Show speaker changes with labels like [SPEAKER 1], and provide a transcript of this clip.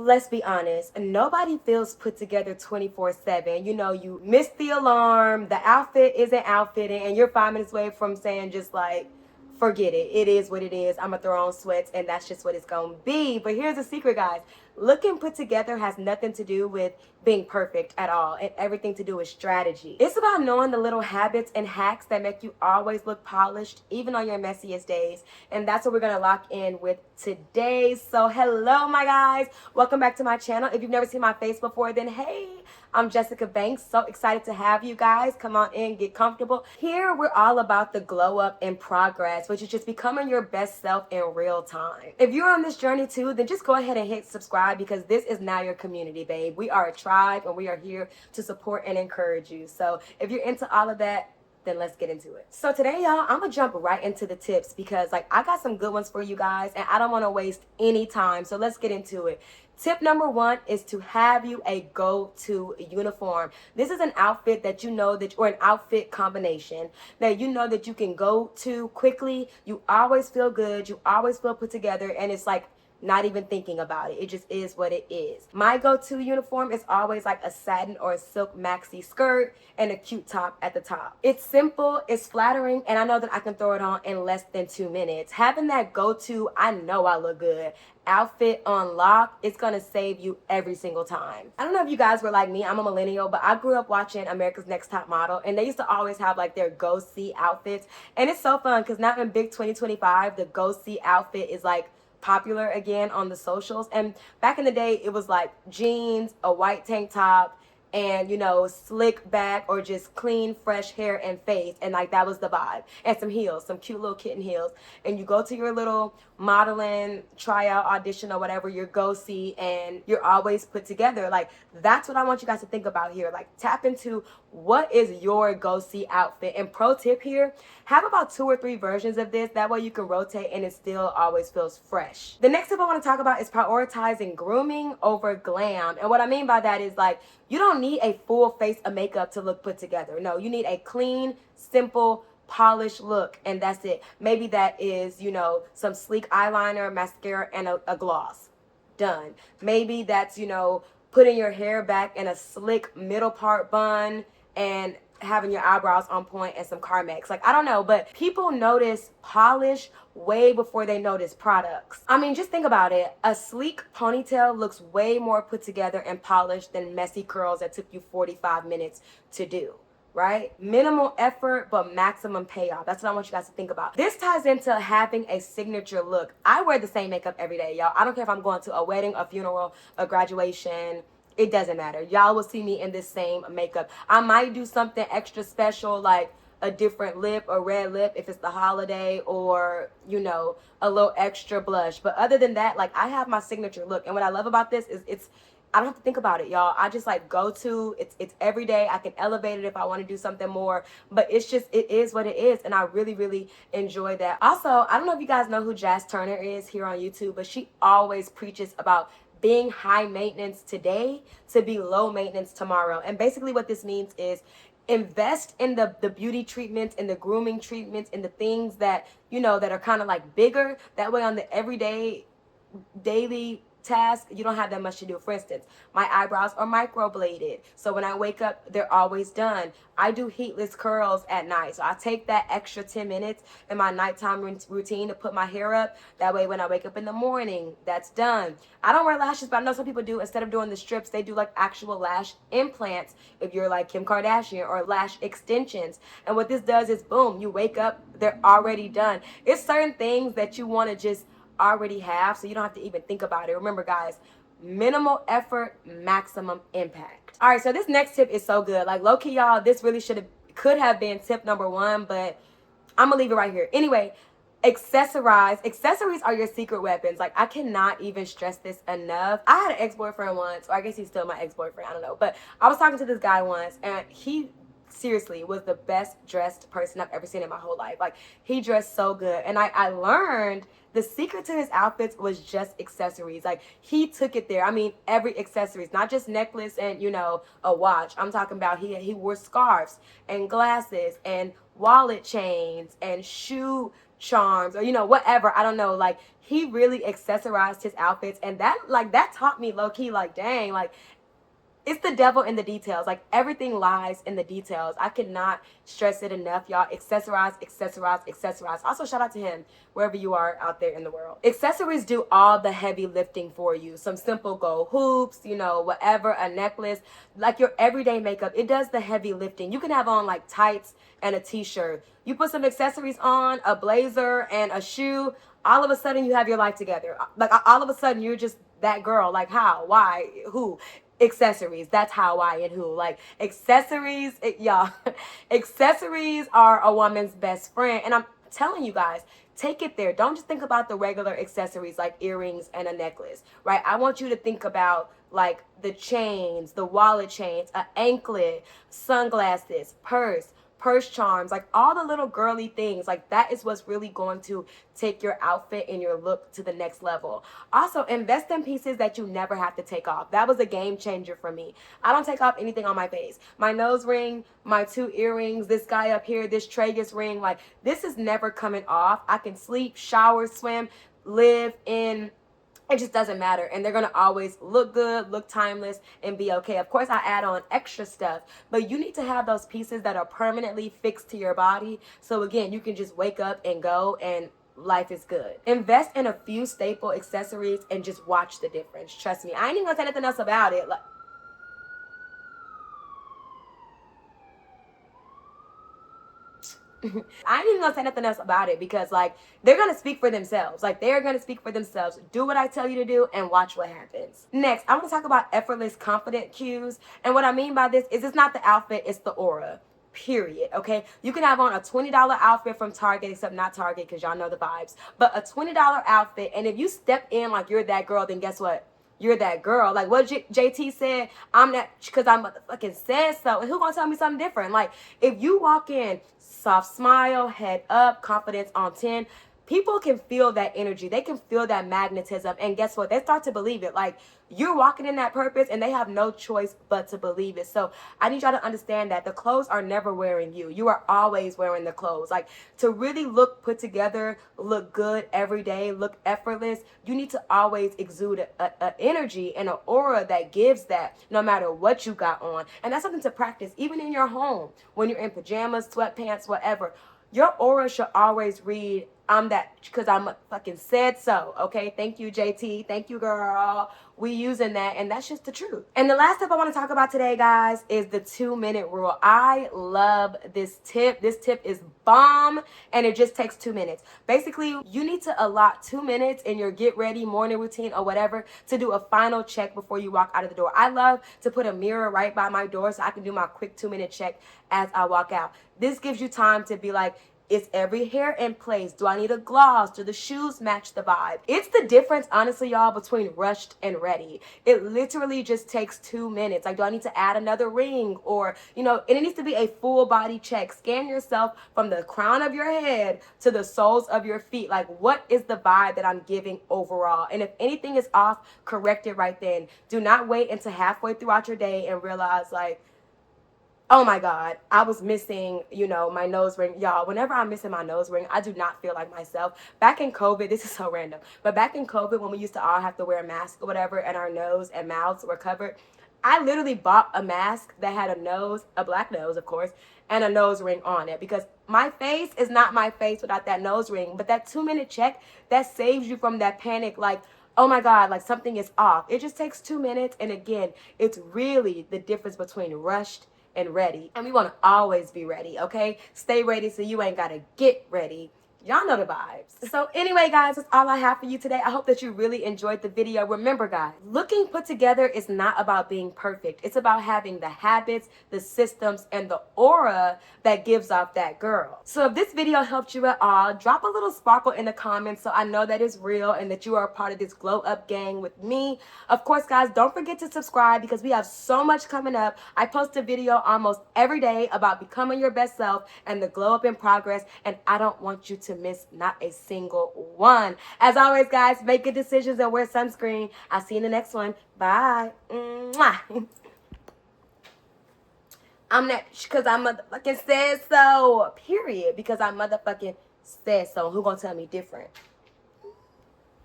[SPEAKER 1] let's be honest, nobody feels put together 24/7. You know, you missed the alarm, the outfit isn't outfitting, and you're 5 minutes away from saying just like, forget it. It is what it is. I'm gonna throw on sweats, and that's just what it's gonna be. But here's the secret, guys. Looking put together has nothing to do with being perfect at all, and everything to do with strategy. It's about knowing the little habits and hacks that make you always look polished, even on your messiest days. And that's what we're gonna lock in with today. So hello, my guys. Welcome back to my channel. If you've never seen my face before, then hey, I'm Jessyka Banks. So excited to have you guys. Come on in, get comfortable. Here, we're all about the glow up in progress, which is just becoming your best self in real time. If you're on this journey too, then just go ahead and hit subscribe, because this is now your community, babe. We are a tribe, and we are here to support and encourage you. So if you're into all of that, then let's get into it. So today, y'all, I'm gonna jump right into the tips, because like I got some good ones for you guys, and I don't want to waste any time. So let's get into it. Tip number one is to have you a go-to uniform. This is an outfit that you know that, or an outfit combination that you know that you can go to quickly. You always feel good. You always feel put together, and it's like not even thinking about it. It just is what it is. My go-to uniform is always like a satin or a silk maxi skirt and a cute top at the top. It's simple, it's flattering, and I know that I can throw it on in less than 2 minutes. Having that go-to, I know I look good, outfit on lock, it's gonna save you every single time. I don't know if you guys were like me, I'm a millennial, but I grew up watching America's Next Top Model, and they used to always have like their go-see outfits. And it's so fun because now in big 2025, the go-see outfit is like popular again on the socials. And back in the day, it was like jeans, a white tank top, and you know, slick back or just clean fresh hair and face, and like that was the vibe. And some heels, some cute little kitten heels, and you go to your little modeling tryout audition or whatever, your go see, and you're always put together. Like that's what I want you guys to think about here. Like tap into what is your go see outfit. And pro tip here, have about 2 or 3 versions of this, that way you can rotate and it still always feels fresh. The next tip I want to talk about is prioritizing grooming over glam. And what I mean by that is like, you don't need a full face of makeup to look put together. No, you need a clean, simple, polished look, and that's it. Maybe that is, you know, some sleek eyeliner, mascara, and a gloss. Done. Maybe that's, you know, putting your hair back in a slick middle part bun and having your eyebrows on point and some Carmex. Like, I don't know, but people notice polish way before they notice products. I mean, just think about it. A sleek ponytail looks way more put together and polished than messy curls that took you 45 minutes to do. Right? Minimal effort, but maximum payoff. That's what I want you guys to think about. This ties into having a signature look. I wear the same makeup every day, y'all. I don't care if I'm going to a wedding, a funeral, a graduation. It doesn't matter. Y'all will see me in this same makeup. I might do something extra special, like a different lip or red lip if it's the holiday, or, you know, a little extra blush. But other than that, like I have my signature look. And what I love about this is I don't have to think about it, y'all. I just like go to, it's every day. I can elevate it if I want to do something more, but it's just, it is what it is. And I really, really enjoy that. Also, I don't know if you guys know who Jazz Turner is here on YouTube, but she always preaches about being high maintenance today to be low maintenance tomorrow. And basically what this means is invest in the beauty treatments and the grooming treatments and the things that, you know, that are kind of like bigger. That way on the everyday, daily task, you don't have that much to do. For instance, my eyebrows are microbladed, so when I wake up, they're always done. I do heatless curls at night, so I take that extra 10 minutes in my nighttime routine to put my hair up. That way when I wake up in the morning, that's done. I don't wear lashes, but I know some people do. Instead of doing the strips, they do like actual lash implants if you're like Kim Kardashian, or lash extensions. And what this does is boom, you wake up, they're already done. It's certain things that you want to just already have, so you don't have to even think about it. Remember, guys, minimal effort, maximum impact. All right, so this next tip is so good. Like low-key, y'all, this really could have been tip number 1, but I'm gonna leave it right here. Anyway, accessorize. Accessories are your secret weapons. Like I cannot even stress this enough. I had an ex-boyfriend once, or I guess he's still my ex-boyfriend, I don't know, but I was talking to this guy once, and he seriously was the best dressed person I've ever seen in my whole life. Like he dressed so good, and I learned the secret to his outfits was just accessories. Like he took it there. I mean, every accessories, not just necklace and, you know, a watch. I'm talking about he wore scarves and glasses and wallet chains and shoe charms, or you know, whatever. I don't know. Like, he really accessorized his outfits, and that taught me low key, like, dang, like, it's the devil in the details. Like, everything lies in the details. I cannot stress it enough, y'all. Accessorize, accessorize, accessorize. Also, shout out to him wherever you are out there in the world. Accessories do all the heavy lifting for you. Some simple gold hoops, you know, whatever, a necklace, like your everyday makeup. It does the heavy lifting. You can have on like tights and a t-shirt. You put some accessories on, a blazer and a shoe, all of a sudden you have your life together. Like, all of a sudden you're just that girl. Like, how? Why? Who? Accessories. That's how, why, and who. Like, accessories, y'all. Accessories are a woman's best friend, and I'm telling you guys, take it there. Don't just think about the regular accessories like earrings and a necklace, right? I want you to think about like the chains, the wallet chains, an anklet, sunglasses, purse charms, like all the little girly things. Like, that is what's really going to take your outfit and your look to the next level. Also, invest in pieces that you never have to take off. That was a game changer for me. I don't take off anything on my face. My nose ring, my 2 earrings, this guy up here, this tragus ring, like, this is never coming off. I can sleep, shower, swim, live in. It just doesn't matter, and they're gonna always look good, look timeless, and be okay. Of course, I add on extra stuff, but you need to have those pieces that are permanently fixed to your body, so again, you can just wake up and go, and life is good. Invest in a few staple accessories and just watch the difference. Trust me, I ain't even gonna say nothing else about it. Like, I ain't even gonna say nothing else about it, because like, they're gonna speak for themselves. Like, they're gonna speak for themselves. Do what I tell you to do and watch what happens. Next, I want to talk about effortless confident cues. And what I mean by this is, it's not the outfit, it's the aura. Period. Okay, you can have on a $20 outfit from Target, except not Target because y'all know the vibes, but a $20 outfit, and if you step in like you're that girl, then guess what? You're that girl. Like what JT said, I'm that because I motherfucking said so. And who gonna tell me something different? Like, if you walk in, soft smile, head up, confidence on 10, people can feel that energy. They can feel that magnetism. And guess what? They start to believe it. Like, you're walking in that purpose, and they have no choice but to believe it. So I need y'all to understand that the clothes are never wearing you. You are always wearing the clothes. Like, to really look put together, look good every day, look effortless, you need to always exude a energy and an aura that gives that, no matter what you got on. And that's something to practice even in your home, when you're in pajamas, sweatpants, whatever. Your aura should always read, I'm that because I'm fucking said so. Okay, thank you, JT. Thank you, girl. We using that, and that's just the truth. And the last tip I want to talk about today, guys, is the 2-minute rule. I love this tip. This tip is bomb, and it just takes 2 minutes. Basically, you need to allot 2 minutes in your get ready morning routine or whatever to do a final check before you walk out of the door. I love to put a mirror right by my door so I can do my quick 2-minute check as I walk out. This gives you time to be like, is every hair in place? Do I need a gloss? Do the shoes match the vibe? It's the difference, honestly, y'all, between rushed and ready. It literally just takes 2 minutes. Like, do I need to add another ring? Or, you know, and it needs to be a full body check. Scan yourself from the crown of your head to the soles of your feet. Like, what is the vibe that I'm giving overall? And if anything is off, correct it right then. Do not wait until halfway throughout your day and realize, like, oh my God, I was missing, you know, my nose ring. Y'all, whenever I'm missing my nose ring, I do not feel like myself. Back in COVID, this is so random, but back in COVID, when we used to all have to wear a mask or whatever, and our nose and mouths were covered, I literally bought a mask that had a nose, a black nose, of course, and a nose ring on it, because my face is not my face without that nose ring. But that 2-minute check, that saves you from that panic, like, oh my God, like something is off. It just takes 2 minutes. And again, it's really the difference between rushed and ready. And we want to always be ready, okay? Stay ready so you ain't got to get ready. Y'all know the vibes. So anyway, guys, that's all I have for you today. I hope that you really enjoyed the video. Remember, guys, looking put together is not about being perfect. It's about having the habits, the systems, and the aura that gives off that girl. So if this video helped you at all, drop a little sparkle in the comments so I know that it's real and that you are a part of this glow up gang with me. Of course, guys, don't forget to subscribe because we have so much coming up. I post a video almost every day about becoming your best self and the glow up in progress, and I don't want you to miss not a single one. As always, guys, make good decisions and wear sunscreen. I'll see you in the next one. Bye. Mwah. I'm that because I motherfucking said so. Period. Because I motherfucking says so. Who gonna tell me different?